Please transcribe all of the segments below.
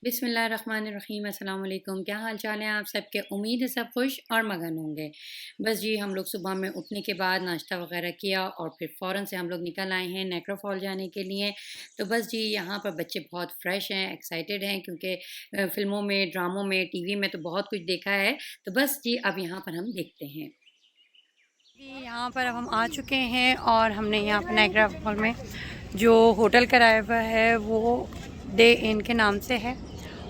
बिस्मिल्लाहिर्रहमानिर्रहीम अस्सलाम वालेकुम। क्या हाल चाल है आप सबके? उम्मीद है सब खुश और मगन होंगे। बस जी हम लोग सुबह में उठने के बाद नाश्ता वगैरह किया और फिर फ़ौरन से हम लोग निकल आए हैं नेक्रो फॉल जाने के लिए। तो बस जी यहाँ पर बच्चे बहुत फ्रेश हैं, एक्साइटेड हैं क्योंकि फ़िल्मों में, ड्रामों में, टीवी में तो बहुत कुछ देखा है। तो बस जी अब यहाँ पर हम देखते हैं। जी यहाँ पर अब हम आ चुके हैं और हमने यहाँ पर नायग्रा फॉल में जो होटल कराया हुआ है वो डे इन के नाम से है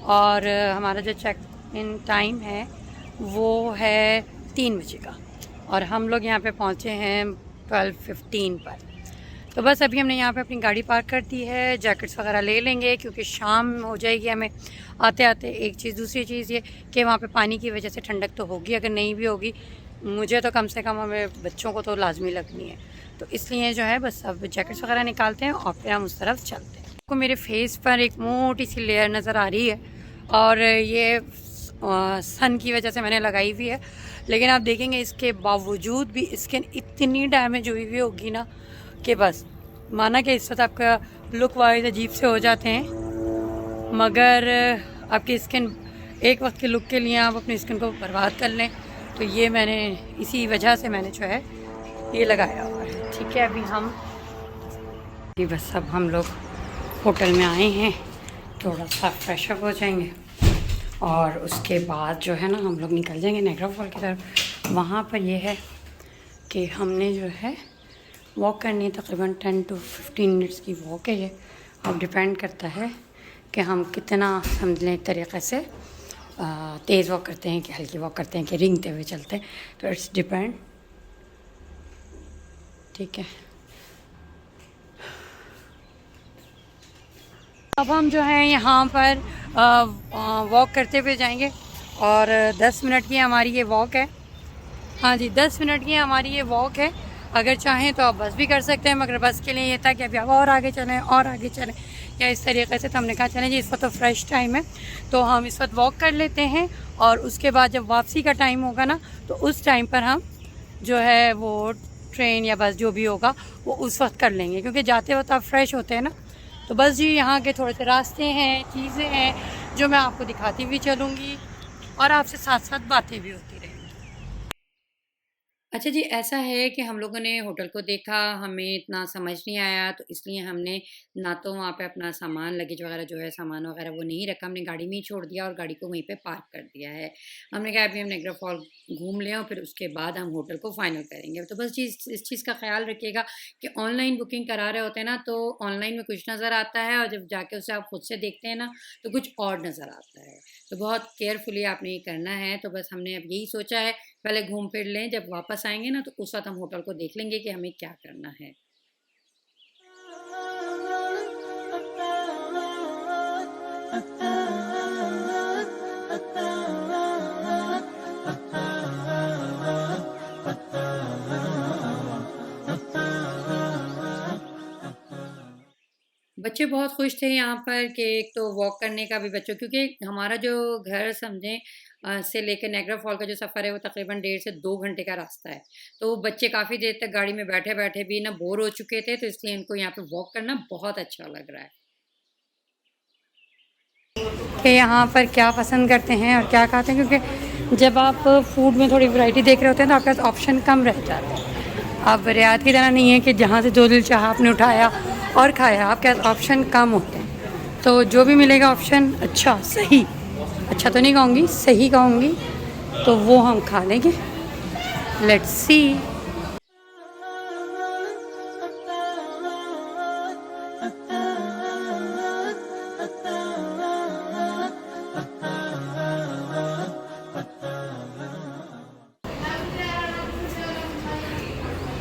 और हमारा जो चेक इन टाइम है वो है 3 बजे का और हम लोग यहाँ पे पहुँचे हैं 12:15 पर। तो बस अभी हमने यहाँ पे अपनी गाड़ी पार्क कर दी है, जैकेट्स वगैरह ले लेंगे क्योंकि शाम हो जाएगी हमें आते आते। एक चीज़, दूसरी चीज़ ये कि वहाँ पे पानी की वजह से ठंडक तो होगी, अगर नहीं भी होगी मुझे तो कम से कम, हमें बच्चों को तो लाजमी लगनी है। तो इसलिए जो है बस अब जैकेट्स वगैरह निकालते हैं और फिर हम उस तरफ चलते हैं। आपको मेरे फेस पर एक मोटी सी लेयर नज़र आ रही है और ये सन की वजह से मैंने लगाई हुई है, लेकिन आप देखेंगे इसके बावजूद भी स्किन इतनी डैमेज हुई हुई होगी ना कि बस माना कि इस वक्त आपका लुक वाइज अजीब से हो जाते हैं, मगर आपकी स्किन एक वक्त के लुक के लिए आप अपनी स्किन को बर्बाद कर लें। तो ये मैंने इसी वजह से मैंने जो है ये लगाया हुआ है। ठीक है, अभी हम ये बस अब हम लोग होटल में आए हैं, थोड़ा सा फ्रेश अप हो जाएंगे और उसके बाद जो है ना हम लोग निकल जाएंगे नायग्रा फॉल की तरफ। वहाँ पर ये है कि हमने जो है वॉक करनी है, तकरीबन 10 to 15 मिनट्स की वॉक है ये। अब डिपेंड करता है कि हम कितना समझ लें एक तरीक़े से तेज़ वॉक करते हैं कि हल्की वॉक करते हैं कि रेंगते हुए चलते हैं, तो इट्स डिपेंड। ठीक है, अब हम जो है यहाँ पर वॉक करते हुए जाएंगे और 10 मिनट की हमारी ये वॉक है। हाँ जी, 10 मिनट की हमारी ये वॉक है। अगर चाहें तो आप बस भी कर सकते हैं, मगर बस के लिए ये था कि अभी आप और आगे चलें और आगे चलें या इस तरीके से। तो हमने कहा चलें जी इस वक्त तो फ्रेश टाइम है तो हम इस वक्त वॉक कर लेते हैं और उसके बाद जब वापसी का टाइम होगा ना तो उस टाइम पर हम जो है वो ट्रेन या बस जो भी होगा वो उस वक्त कर लेंगे, क्योंकि जाते वक्त आप फ्रेश होते हैं ना। तो बस जी यहाँ के थोड़े से रास्ते हैं, चीज़ें हैं जो मैं आपको दिखाती हुई चलूँगी और आपसे साथ साथ बातें भी होती रहेंगी। अच्छा जी, ऐसा है कि हम लोगों ने होटल को देखा, हमें इतना समझ नहीं आया तो इसलिए हमने ना तो वहाँ पे अपना सामान, लगेज वगैरह जो है, सामान वगैरह वो नहीं रखा, हमने गाड़ी में ही छोड़ दिया और गाड़ी को वहीं पे पार्क कर दिया है। हमने कहा अभी हम नायग्रा फॉल घूम लें और फिर उसके बाद हम होटल को फाइनल करेंगे। तो बस जी इस चीज़ का ख्याल रखिएगा कि ऑनलाइन बुकिंग करा रहे होते हैं ना तो ऑनलाइन में कुछ नज़र आता है और जब जाके उसे आप खुद से देखते हैं ना तो कुछ और नज़र आता है। तो बहुत केयरफुली आपने ये करना है। तो बस हमने अब यही सोचा है, पहले घूम फिर लें, जब वापस आएँगे ना तो उस वक़्त हम होटल को देख लेंगे कि हमें क्या करना है। बच्चे बहुत खुश थे यहाँ पर कि एक तो वॉक करने का भी बच्चों, क्योंकि हमारा जो घर समझें से लेकर नायग्रा फॉल का जो सफ़र है वो तकरीबन 1.5 से 2 घंटे का रास्ता है। तो बच्चे काफ़ी देर तक गाड़ी में बैठे-बैठे भी ना बोर हो चुके थे, तो इसलिए इनको यहाँ पे वॉक करना बहुत अच्छा लग रहा है। कि यहाँ पर क्या पसंद करते हैं और क्या खाते हैं, क्योंकि जब आप फूड में थोड़ी वैरायटी देख रहे होते हैं तो आपके पास ऑप्शन कम रह जाते हैं। अब रियायत की तरह नहीं है कि जहाँ से जो दिल चाहा आपने उठाया और खाया, आपके पास ऑप्शन कम होते हैं। तो जो भी मिलेगा ऑप्शन अच्छा, सही, अच्छा तो नहीं कहूँगी, सही कहूँगी, तो वो हम खा लेंगे। Let's see.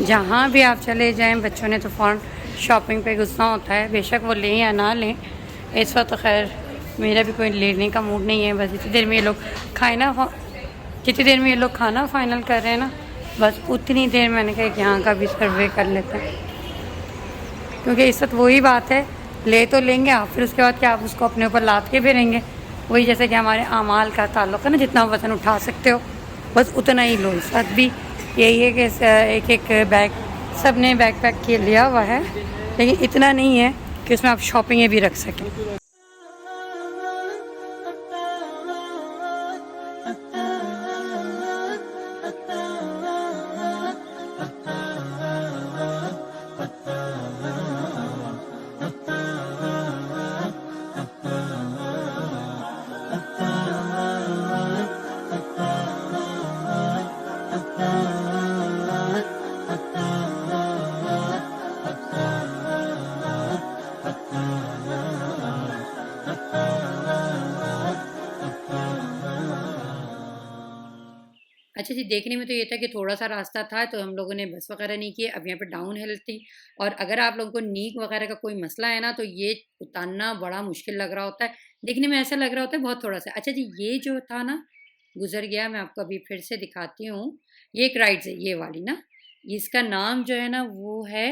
जहाँ भी आप चले जाएं बच्चों ने तो फ़ौरन शॉपिंग पे गुस्सा होता है, बेशक वो लें या ना लें। इस वक्त खैर मेरा भी कोई लेने का मूड नहीं है। बस जितनी देर में ये लोग जितनी देर में ये लोग खाना फाइनल कर रहे हैं ना, बस उतनी देर मैंने कहा कि यहाँ का भी सर्वे कर लेते हैं, क्योंकि इस वक्त वही बात है, ले तो लेंगे आप, फिर उसके बाद क्या आप उसको अपने ऊपर लाद के फिरेंगे। वही जैसे कि हमारे आमाल का ताल्लुक़ है ना, जितना वज़न उठा सकते हो बस उतना ही लो। इस वक्त भी यही है कि एक एक बैग सब ने बैग पैक किया लिया हुआ है, लेकिन इतना नहीं है कि उसमें आप शॉपिंगें भी रख सकें। अच्छा जी, देखने में तो ये था कि थोड़ा-सा रास्ता था, तो हम लोगों ने बस वगैरह नहीं किए। अब यहाँ पे डाउन हिल थी और अगर आप लोगों को नीक वगैरह का कोई मसला है ना, तो ये उतारना बड़ा मुश्किल लग रहा होता है। देखने में ऐसा लग रहा होता है बहुत थोड़ा-सा। अच्छा जी, ये जो था ना, गुज़र गया, मैं आपको अभी फिर से दिखाती हूँ। ये एक राइड्स है, ये वाली ना, इसका नाम जो है ना, वो है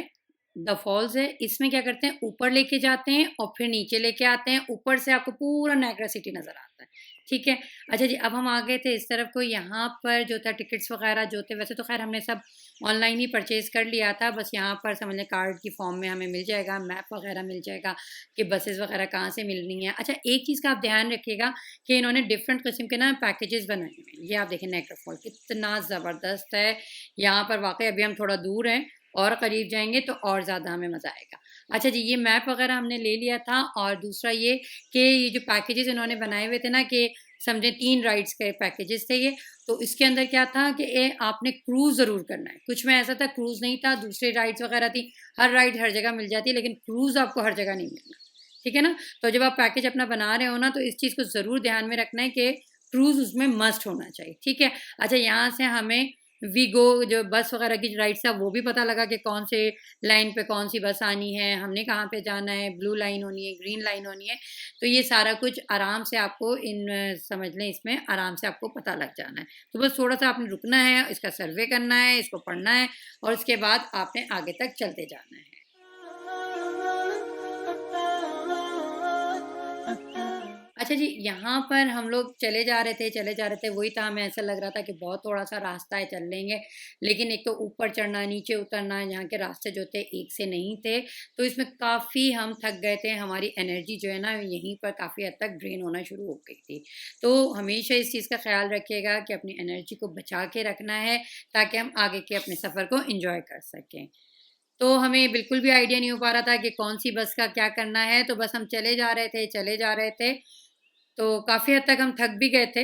द फॉल्स है। इसमें क्या करते हैं, ऊपर लेके जाते हैं और फिर नीचे लेके आते हैं। ऊपर से आपको पूरा नायग्रा सिटी नज़र आता है, ठीक है? अच्छा जी, अब हम आ गए थे इस तरफ को। यहाँ पर जो था टिकट्स वगैरह जो थे, वैसे तो ख़ैर हमने सब ऑनलाइन ही परचेज़ कर लिया था। बस यहाँ पर समझ लें कार्ड की फ़ॉर्म में हमें मिल जाएगा, मैप वगैरह मिल जाएगा कि बसेस वगैरह कहाँ से मिलनी है। अच्छा, एक चीज़ का आप ध्यान रखिएगा कि इन्होंने डिफरेंट किस्म के ना पैकेजेस बनाए हुए हैं। ये आप देखें, नायग्रा फॉल कितना ज़बरदस्त है। यहाँ पर वाक़ई अभी हम थोड़ा दूर हैं और करीब जाएँगे तो और ज़्यादा हमें मज़ा आएगा। अच्छा जी, ये मैप वगैरह हमने ले लिया था और दूसरा ये कि ये जो पैकेजेस इन्होंने बनाए हुए थे ना, कि समझे 3 राइड्स के पैकेजेस थे ये, तो इसके अंदर क्या था कि आपने क्रूज़ ज़रूर करना है। कुछ में ऐसा था क्रूज़ नहीं था, दूसरी राइड्स वगैरह थी। हर राइड हर जगह मिल जाती है, लेकिन क्रूज़ आपको हर जगह नहीं मिलना, ठीक है ना? तो जब आप पैकेज अपना बना रहे हो ना, तो इस चीज़ को ज़रूर ध्यान में रखना है कि क्रूज़ उसमें मस्ट होना चाहिए, ठीक है? अच्छा, यहाँ से हमें वीगो जो बस वगैरह की राइड्स था, वो भी पता लगा कि कौन से लाइन पे कौन सी बस आनी है, हमने कहाँ पे जाना है, ब्लू लाइन होनी है, ग्रीन लाइन होनी है। तो ये सारा कुछ आराम से आपको समझ लें, इसमें आराम से आपको पता लग जाना है। तो बस थोड़ा-सा आपने रुकना है, इसका सर्वे करना है, इसको पढ़ना है और उसके बाद आपने आगे तक चलते जाना है। अच्छा जी, यहाँ पर हम लोग चले जा रहे थे, वही था, हमें ऐसा लग रहा था कि बहुत थोड़ा-सा रास्ता है, चल लेंगे। लेकिन एक तो ऊपर चढ़ना, नीचे उतरना, यहाँ के रास्ते जो थे एक से नहीं थे, तो इसमें काफ़ी हम थक गए थे। हमारी एनर्जी जो है ना, यहीं पर काफ़ी हद तक ड्रेन होना शुरू हो गई थी। तो हमेशा इस चीज़ का ख़्याल रखिएगा कि अपनी एनर्जी को बचा के रखना है, ताकि हम आगे के अपने सफ़र को एन्जॉय कर सकें। तो हमें बिल्कुल भी आइडिया नहीं हो पा रहा था कि कौन-सी बस का क्या करना है, तो बस हम चले जा रहे थे, चले जा रहे थे। तो काफ़ी हद तक हम थक भी गए थे।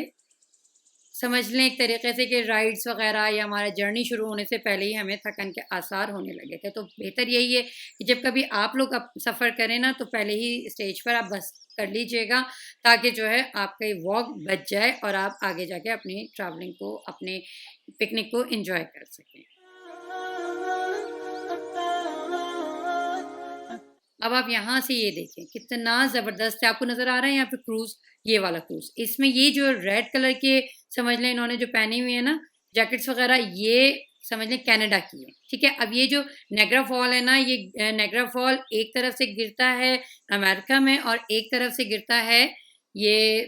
समझ लें एक तरीक़े से कि राइड्स वग़ैरह या हमारा जर्नी शुरू होने से पहले ही हमें थकन के आसार होने लगे थे। तो बेहतर यही है कि जब कभी आप लोग सफ़र करें ना, तो पहले ही स्टेज पर आप बस कर लीजिएगा, ताकि जो है आपका ये वॉक बच जाए और आप आगे जाके अपनी ट्रैवलिंग को, अपने पिकनिक को एन्जॉय कर सकें। अब आप यहाँ से ये देखें, कितना ज़बरदस्त है। आपको नज़र आ रहा है यहाँ पे क्रूज़, ये वाला क्रूज़। इसमें ये जो रेड कलर के समझ लें इन्होंने जो पहनी हुई है ना जैकेट्स वग़ैरह, ये समझ लें कनाडा की है, ठीक है? अब ये जो नायग्रा फॉल है ना, ये नायग्रा फॉल एक तरफ से गिरता है अमेरिका में और एक तरफ से गिरता है ये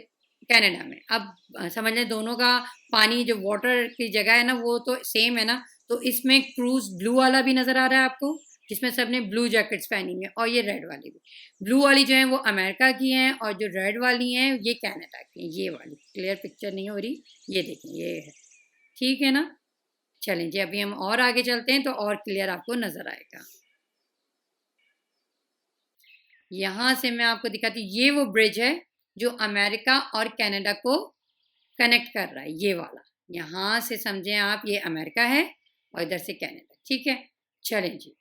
कनाडा में। अब समझ लें दोनों का पानी जो वाटर की जगह है ना, वो तो सेम है ना। तो इसमें क्रूज़ ब्लू वाला भी नज़र आ रहा है आपको, जिसमें सबने ब्लू जैकेट्स पहनी हुई हैं, और ये रेड वाली भी। ब्लू वाली जो है वो अमेरिका की हैं और जो रेड वाली हैं ये कनाडा की हैं। ये वाली क्लियर पिक्चर नहीं हो रही, ये देखें, ये है, ठीक है ना? चलें जी, अभी हम और आगे चलते हैं तो और क्लियर आपको नज़र आएगा। यहाँ से मैं आपको दिखाती हूँ, ये वो ब्रिज है जो अमेरिका और कनाडा को कनेक्ट कर रहा है, ये वाला। यहाँ से समझें आप, ये अमेरिका है और इधर से कनाडा, ठीक है? चलें जी।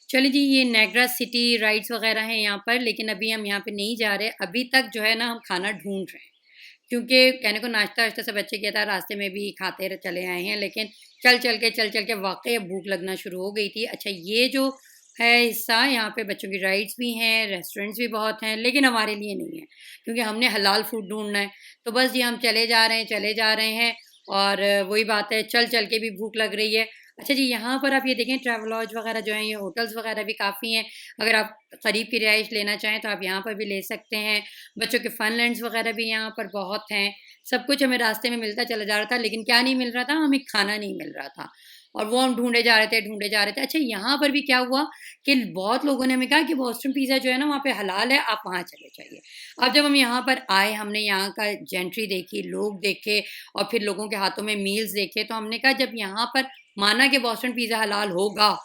चलिए जी, ये नायग्रा सिटी राइड्स वगैरह हैं यहाँ पर, लेकिन अभी हम यहाँ पे नहीं जा रहे। अभी तक जो है ना, हम खाना ढूँढ रहे हैं, क्योंकि कहने को नाश्ता-वाश्ता सब बच्चे किया था, रास्ते में भी खाते चले आए हैं, लेकिन चल-चल के वाक़ई अब भूख लगना शुरू हो गई थी। अच्छा, ये जो है हिस्सा, यहाँ पे बच्चों की राइड्स भी हैं, रेस्टोरेंट्स भी बहुत हैं, लेकिन हमारे लिए नहीं है, क्योंकि हमने हलाल फूड ढूँढना है। तो बस जी, हम चले जा रहे हैं और वही बात है, चल-चल के भी भूख लग रही है। अच्छा जी, यहाँ पर आप ये देखें, ट्रैवलॉज वगैरह जो हैं, ये होटल्स वगैरह भी काफ़ी हैं। अगर आप करीब की रिहाइश लेना चाहें तो आप यहाँ पर भी ले सकते हैं। बच्चों के फनलैंड्स वगैरह भी यहाँ पर बहुत हैं। सब कुछ हमें रास्ते में मिलता चला जा रहा था, लेकिन क्या नहीं मिल रहा था, हमें खाना नहीं मिल रहा था। और वो हम ढूंढे जा रहे थे, ढूंढे जा रहे थे। अच्छा, यहाँ पर भी क्या हुआ कि बहुत लोगों ने हमें कहा कि बोस्टन पिज़्ज़ा जो है ना वहाँ पे हलाल है, आप वहाँ चले जाइए। अब जब हम यहाँ पर आए, हमने यहाँ का जेंट्री देखी, लोग देखे और फिर लोगों के हाथों में मील्स देखे, तो हमने कहा जब यहाँ पर माना कि बोस्टन पिज़्ज़ा हलाल होगा,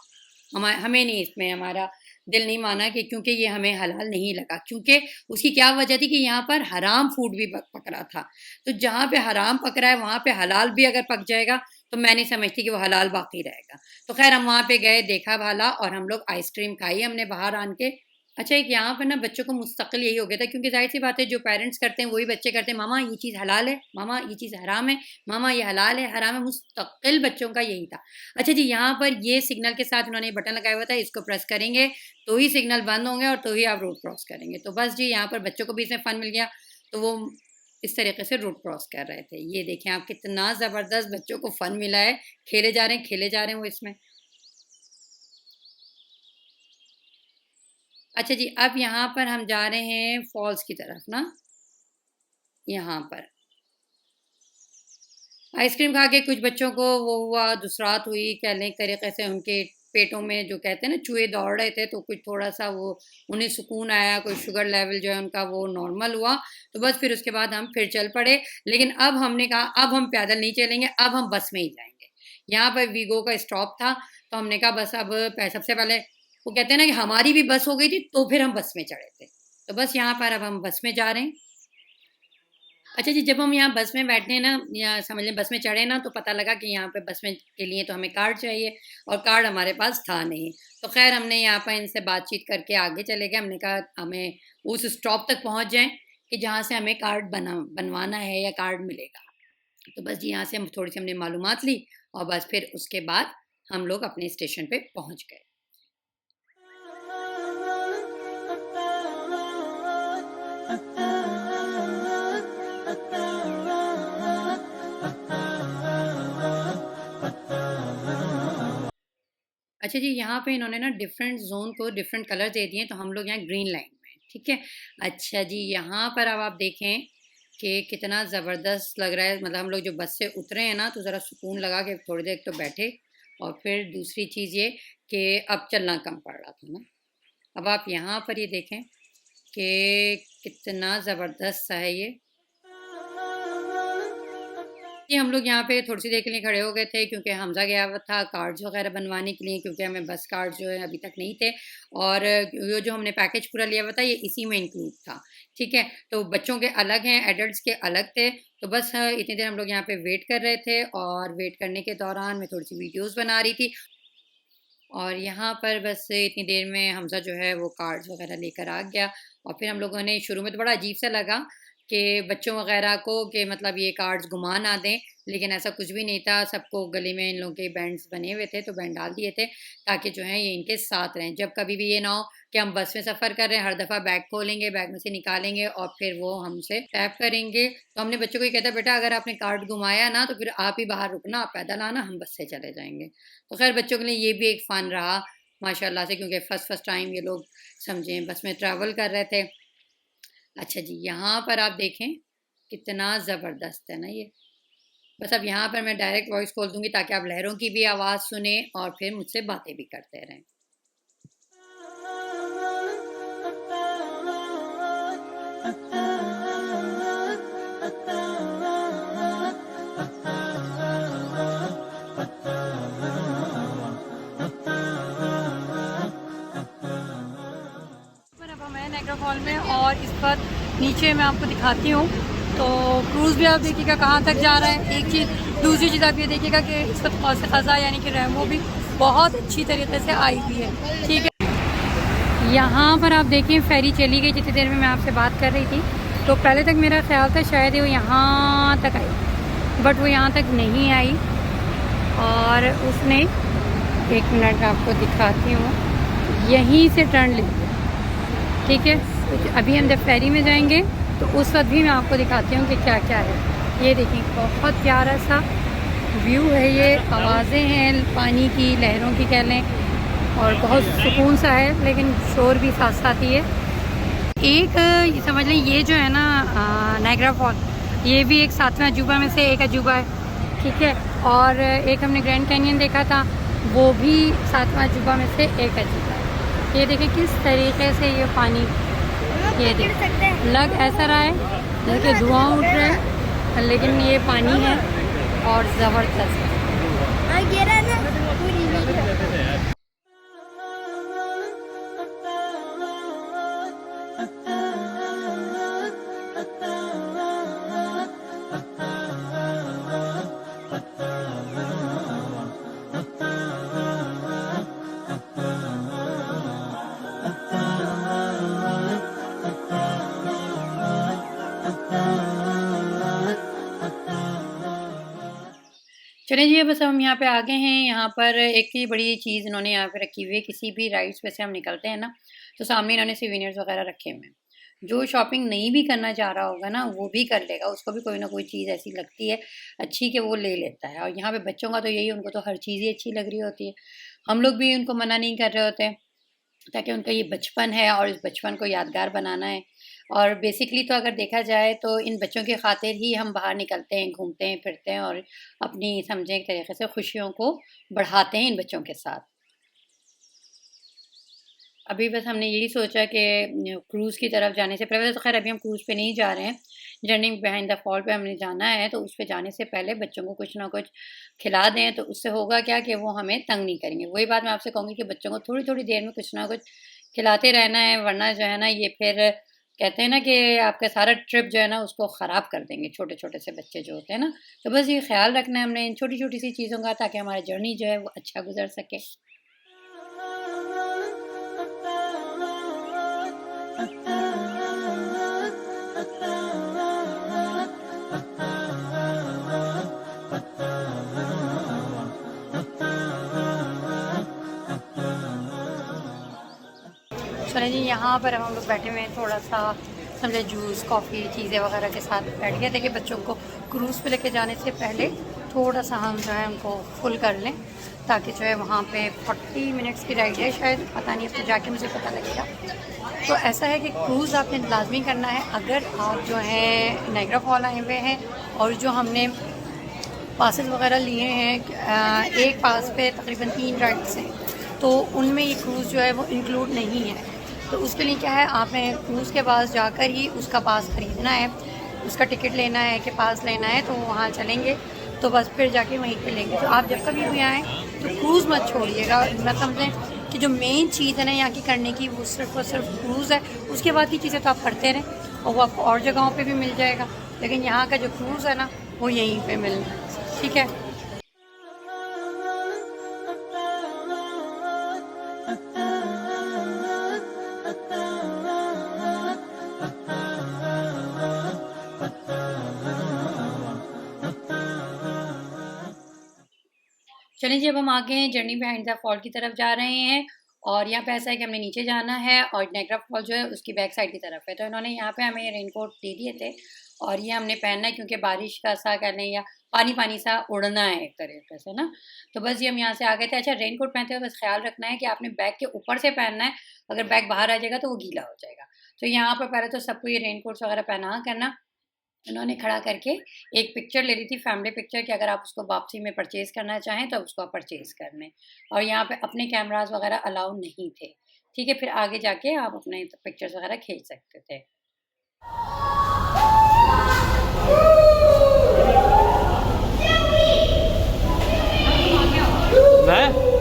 हमें नहीं, इसमें हमारा दिल नहीं माना कि क्योंकि ये हमें हलाल नहीं लगा, क्योंकि उसकी क्या वजह थी कि यहाँ पर हराम फूड भी पक रहा था। तो जहाँ पे हराम पक रहा है वहाँ पे हलाल भी अगर पक जाएगा तो मैं नहीं समझती कि वो हलाल बाकी रहेगा। तो खैर हम वहाँ पे गए, देखा भाला, और हम लोग आइसक्रीम खाई हमने बाहर आन के। अच्छा, एक यहाँ पर ना बच्चों को मुस्तकिल यही हो गया था, क्योंकि जाहिर सी बात है जो पेरेंट्स करते हैं वही बच्चे करते हैं। मामा ये चीज़ हलाल है, मामा ये चीज़ हराम है, मामा ये हलाल है, हराम है, मुस्तकिल बच्चों का यही था। अच्छा जी, यहाँ पर ये सिग्नल के साथ उन्होंने बटन लगाया हुआ था, इसको प्रेस करेंगे तो ही सिग्नल बंद होंगे और तो ही आप रोड क्रॉस करेंगे। तो बस जी, यहाँ पर बच्चों को भी इसमें फ़न मिल गया, तो वो इस तरीके से रोड क्रॉस कर रहे थे। ये देखें आप, कितना ज़बरदस्त बच्चों को फ़न मिला है, खेले जा रहे हैं, खेले जा रहे हैं वो इसमें। अच्छा जी, अब यहाँ पर हम जा रहे हैं फॉल्स की तरफ ना। यहाँ पर आइसक्रीम खा के कुछ बच्चों को वो हुआ, दुसरात हुई, कहने एक तरीके से उनके पेटों में जो कहते हैं ना चूहे दौड़ रहे थे, तो कुछ थोड़ा सा वो उन्हें सुकून आया, कोई शुगर लेवल जो है उनका वो नॉर्मल हुआ। तो बस फिर उसके बाद हम फिर चल पड़े, लेकिन अब हमने कहा अब हम पैदल नहीं चलेंगे, अब हम बस में ही जाएंगे। यहाँ पर वीगो का स्टॉप था, तो हमने कहा बस अब सबसे पहले वो कहते हैं ना कि हमारी भी बस हो गई थी, तो फिर हम बस में चढ़े थे। तो बस यहाँ पर अब हम बस में जा रहे हैं। अच्छा जी, जब हम यहाँ बस में बैठे ना, या समझ लें बस में चढ़े ना, तो पता लगा कि यहाँ पे बस में के लिए तो हमें कार्ड चाहिए, और कार्ड हमारे पास था नहीं। तो खैर हमने यहाँ पर इनसे बातचीत करके आगे चले गए। हमने कहा हमें उस स्टॉप तक पहुँच जाएं कि जहाँ से हमें कार्ड बनवाना है या कार्ड मिलेगा। तो बस जी, यहाँ से हम थोड़ी सी हमने मालूमात ली, और बस फिर उसके बाद हम लोग अपने स्टेशन पे पहुँच गए। अच्छा जी, यहाँ पे इन्होंने ना डिफरेंट ज़ोन को डिफरेंट कलर दे दिए, तो हम लोग यहाँ ग्रीन लाइन में हैं, ठीक है। अच्छा जी, यहाँ पर अब आप देखें कि कितना ज़बरदस्त लग रहा है। मतलब हम लोग जो बस से उतरे हैं ना, तो ज़रा सुकून लगा के थोड़ी देर तो बैठे, और फिर दूसरी चीज़ ये कि अब चलना कम पड़ रहा था ना। अब आप यहाँ पर ये देखें कि कितना ज़बरदस्त सा है ये। जी, हम लोग यहाँ पे थोड़ी सी देर के लिए खड़े हो गए थे, क्योंकि हमज़ा गया हुआ था कार्ड्स वगैरह बनवाने के लिए, क्योंकि हमें बस कार्ड जो है अभी तक नहीं थे, और ये जो हमने पैकेज पूरा लिया हुआ था ये इसी में इंक्लूड था, ठीक है। तो बच्चों के अलग हैं, एडल्ट्स के अलग थे। तो बस इतनी देर हम लोग यहाँ पे वेट कर रहे थे, और वेट करने के दौरान मैं थोड़ी सी वीडियोज़ बना रही थी, और यहाँ पर बस इतनी देर में हमज़ा जो है वो कार्ड्स वगैरह लेकर आ गया। और फिर हम लोगों ने शुरू में तो बड़ा अजीब सा लगा कि बच्चों वगैरह को कि मतलब ये कार्ड्स घुमा ना दें, लेकिन ऐसा कुछ भी नहीं था। सबको गले में इन लोगों के बैंड्स बने हुए थे, तो बैंड डाल दिए थे ताकि जो है ये इनके साथ रहें। जब कभी भी ये ना हो कि हम बस में सफ़र कर रहे हैं, हर दफ़ा बैग खोलेंगे, बैग में से निकालेंगे और फिर वो हमसे टैप करेंगे। तो हमने बच्चों को ये कहता, बेटा अगर आपने कार्ड घुमाया ना तो फिर आप ही बाहर रुकना, आप पैदल आना, हम बस से चले जाएंगे। तो खैर बच्चों के लिए ये भी एक फ़न रहा माशाल्लाह से, क्योंकि फर्स्ट टाइम ये लोग समझें बस में ट्रैवल कर रहे थे। अच्छा जी, यहाँ पर आप देखें कितना ज़बरदस्त है ना ये। बस अब यहाँ पर मैं डायरेक्ट वॉइस खोल दूँगी ताकि आप लहरों की भी आवाज़ सुने और फिर मुझसे बातें भी करते रहें। अब हम हैं नायग्रा फॉल में, और इस पर नीचे मैं आपको दिखाती हूँ। तो क्रूज़ भी आप देखिएगा कहाँ तक जा रहा है, एक चीज़। दूसरी चीज़ आप ये देखिएगा कि इस वक्त कौस ख़ज़ा यानी कि रेमो भी बहुत अच्छी तरीके से आई हुई है, ठीक है। यहाँ पर आप देखिए फेरी चली गई जितनी देर में मैं आपसे बात कर रही थी। तो पहले तक मेरा ख्याल था शायद वो यहाँ तक आई, बट वो यहाँ तक नहीं आई, और उसने, एक मिनट आपको दिखाती हूँ, यहीं से टर्न ली, ठीक है। तो अभी हम जब फेरी में जाएंगे तो उस वक्त भी मैं आपको दिखाती हूँ कि क्या क्या है। ये देखिए बहुत प्यारा सा व्यू है, ये आवाज़ें हैं पानी की, लहरों की कह लें, और बहुत सुकून सा है, लेकिन शोर भी साथ साथ ही है। एक समझ लें ये जो है ना नायग्रा फॉल, ये भी एक 7वें अजूबा में से एक अजूबा है, ठीक है। और एक हमने ग्रैंड कैनियन देखा था, वो भी 7वां अजूबा में से एक अजूबा है। ये देखिए किस तरीके से ये पानी, ये देखिए लग ऐसा रहा है जैसे धुआं उठ रहा है, लेकिन ये पानी है और ज़बरदस्त है। चलिए जी, बस हम यहाँ पे आ गए हैं। यहाँ पर एक ही बड़ी चीज़ इन्होंने यहाँ पे रखी हुई है। किसी भी राइड्स पे से हम निकलते हैं ना, तो सामने इन्होंने सोवेनिर्स वगैरह रखे हुए हैं। जो शॉपिंग नहीं भी करना चाह रहा होगा ना, वो भी कर लेगा। उसको भी कोई ना कोई चीज़ ऐसी लगती है अच्छी कि वो ले लेता है। और यहाँ पे बच्चों का तो यही, उनको तो हर चीज़ ही अच्छी लग रही होती है। हम लोग भी उनको मना नहीं कर रहे होते हैं, ताकि उनका ये बचपन है और इस बचपन को यादगार बनाना है। और बेसिकली तो अगर देखा जाए तो इन बच्चों की खातिर ही हम बाहर निकलते हैं, घूमते हैं, फिरते हैं और अपनी समझें एक तरीके से खुशियों को बढ़ाते हैं इन बच्चों के साथ। अभी बस हमने यही सोचा कि क्रूज़ की तरफ जाने से पहले, तो खैर अभी हम क्रूज़ पे नहीं जा रहे हैं, जर्नी बिहाइंड द फॉल पे हमने जाना है। तो उस पे जाने से पहले बच्चों को कुछ ना कुछ खिला दें, तो उससे होगा क्या कि वो हमें तंग नहीं करेंगे। वही बात मैं आपसे कहूँगी कि बच्चों को थोड़ी-थोड़ी देर में कुछ ना कुछ खिलाते रहना है, वरना जो है ना ये फिर कहते हैं ना कि आपका सारा ट्रिप जो है ना उसको ख़राब कर देंगे, छोटे-छोटे से बच्चे जो होते हैं ना। तो बस ये ख़्याल रखना है हमने इन छोटी-छोटी सी चीज़ों का, ताकि हमारा जर्नी जो है वो अच्छा गुज़र सके। चलें जी, यहाँ पर हम लोग बैठे हुए हैं, थोड़ा सा समझे जूस, कॉफ़ी, चीज़ें वगैरह के साथ बैठ गए। देखिए बच्चों को क्रूज़ पे लेके जाने से पहले थोड़ा सा हम जो है उनको फुल कर लें, ताकि जो है वहाँ पे 40 मिनट्स की राइड है शायद, पता नहीं, अब तो जाके मुझे पता लगेगा। तो ऐसा है कि क्रूज़ आपने लाजमी करना है अगर आप जो है नायग्रा फॉल आए हुए हैं, और जो हमने पासेस वगैरह लिए हैं, एक पास पे तकरीबन 3 राइड्स हैं, तो उनमें ये क्रूज़ जो है वो इंक्लूड नहीं है। तो उसके लिए क्या है, आपने क्रूज़ के पास जाकर ही उसका पास ख़रीदना है, उसका टिकट लेना है कि पास लेना है, तो वहाँ चलेंगे तो बस फिर जाके वहीं पे लेंगे। तो आप जब कभी भी आएँ तो क्रूज़ मत छोड़िएगा। मैं समझें कि जो मेन चीज़ है ना यहाँ की करने की, वो सिर्फ़ और सिर्फ क्रूज़ है। उसके बाद की चीज़ें तो आप करते रहें और वो आपको और जगहों पे भी मिल जाएगा, लेकिन यहाँ का जो क्रूज़ है ना वो यहीं पे मिलना है, ठीक है। चलिए जी, अब हम आगे हैं जर्नी बिहाइंड द फॉल की तरफ जा रहे हैं। और यहाँ पे ऐसा है कि हमने नीचे जाना है और नायग्रा फॉल जो है उसकी बैक साइड की तरफ है। तो इन्होंने यहाँ पे हमें रेनकोट दे दिए थे और ये हमने पहनना है, क्योंकि बारिश का सा कह लें या पानी-पानी सा उड़ना है एक तरीके से ना। तो बस ये हम यहाँ से आ गए थे। अच्छा, रेनकोट पहनते हुए बस ख़्याल रखना है कि आपने बैग के ऊपर से पहनना है, अगर बैग बाहर आ जाएगा तो वो गीला हो जाएगा। तो यहाँ पर पहले तो सबको ये रेनकोट्स वग़ैरह पहना करना। उन्होंने खड़ा करके एक पिक्चर ले ली थी, फैमिली पिक्चर, कि अगर आप उसको वापसी में परचेज़ करना चाहें तो उसको आप परचेज़ कर लें। और यहाँ पे अपने कैमराज़ वगैरह अलाउ नहीं थे। ठीक है, फिर आगे जाके आप अपने पिक्चर्स वगैरह खींच सकते थे। मैं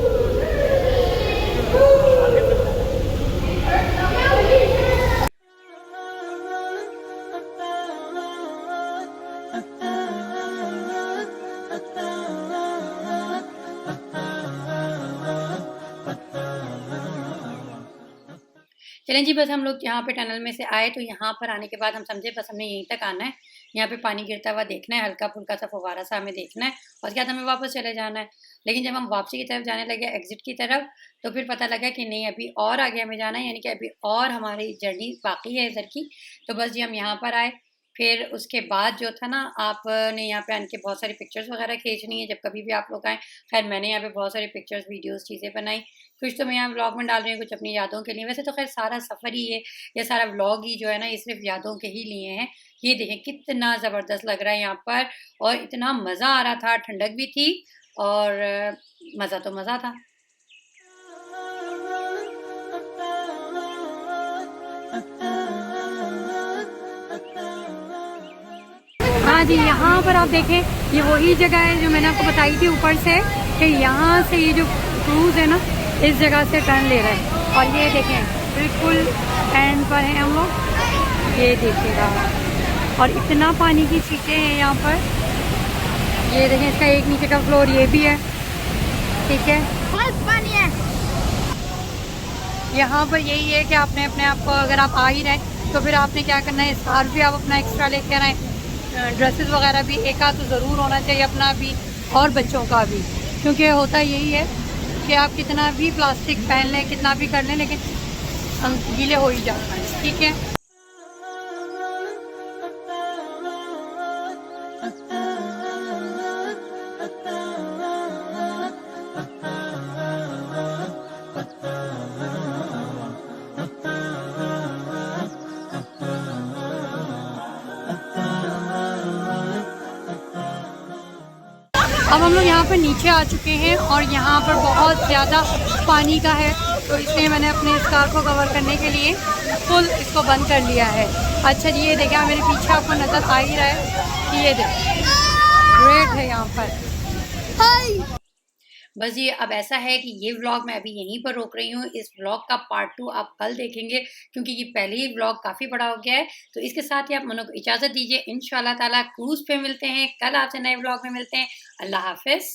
चलें जी, बस हम लोग यहाँ पे टनल में से आए, तो यहाँ पर आने के बाद हम समझे बस हमने यहीं तक आना है। यहाँ पे पानी गिरता हुआ देखना है, हल्का-फुल्का सा फव्वारा सा हमें देखना है, और उसके बाद हमें वापस चले जाना है। लेकिन जब हम वापसी की तरफ जाने लगे, एग्ज़िट की तरफ, तो फिर पता लगा कि नहीं, अभी और आगे हमें जाना है, यानी कि अभी और हमारी जर्नी बाकी है इधर की। तो बस जी हम यहाँ पर आए। फिर उसके बाद जो था ना, आपने यहाँ पे आन के बहुत सारी पिक्चर्स वगैरह खींचनी है जब कभी भी आप लोग आएँ। ख़ैर मैंने यहाँ पे बहुत सारी पिक्चर्स, वीडियोज़, चीज़ें बनाई। कुछ तो मैं यहाँ व्लॉग में डाल रही हूँ, कुछ अपनी यादों के लिए। वैसे तो ख़ैर सारा सफ़र ही है, ये सारा व्लॉग ही जो है ना, ये सिर्फ़ यादों के ही लिए हैं, ये देखें कितना ज़बरदस्त लग रहा है यहाँ पर, और इतना मज़ा आ रहा था, ठंडक भी थी और मज़ा तो मज़ा था। हाँ जी, यहाँ पर आप देखें, ये वही जगह है जो मैंने आपको बताई थी ऊपर से, कि यहाँ से ये जो क्रूज़ है ना, इस जगह से टर्न ले रहा है। और ये देखें बिल्कुल एंड पर हैं हम लोग, ये देखिएगा। और इतना पानी की सीटें हैं यहाँ पर, ये देखें, इसका एक नीचे का फ्लोर ये भी है, ठीक है, बहुत पानी है। यहाँ पर यही है कि आपने अपने आप को, अगर आप आ ही रहे तो फिर आपने क्या करना है, स्कार्फ भी आप अपना एक्स्ट्रा लेकर आए, ड्रेसेस वगैरह भी एक आध तो ज़रूर होना चाहिए अपना भी और बच्चों का भी, क्योंकि होता यही है कि आप कितना भी प्लास्टिक पहन लें, कितना भी कर लें, लेकिन गीले हो ही जाता है, ठीक है। अब हम लोग यहाँ पर नीचे आ चुके हैं और यहाँ पर बहुत ज़्यादा पानी का है, तो इसलिए मैंने अपने स्कार्फ को कवर करने के लिए फुल इसको बंद कर लिया है। अच्छा जी, ये देखिए मेरे पीछे आपको नज़र आ ही रहा है, ये देखिए ग्रेट है यहाँ पर। बस ये अब ऐसा है कि ये व्लॉग मैं अभी यहीं पर रोक रही हूँ। इस व्लॉग का पार्ट 2 आप कल देखेंगे, क्योंकि ये पहले ही व्लॉग काफ़ी बड़ा हो गया है। तो इसके साथ ही आप मनो को इजाज़त दीजिए। इंशाल्लाह ताला क्रूज़ पे मिलते हैं, कल आपसे नए व्लॉग में मिलते हैं। अल्लाह हाफ़िज़।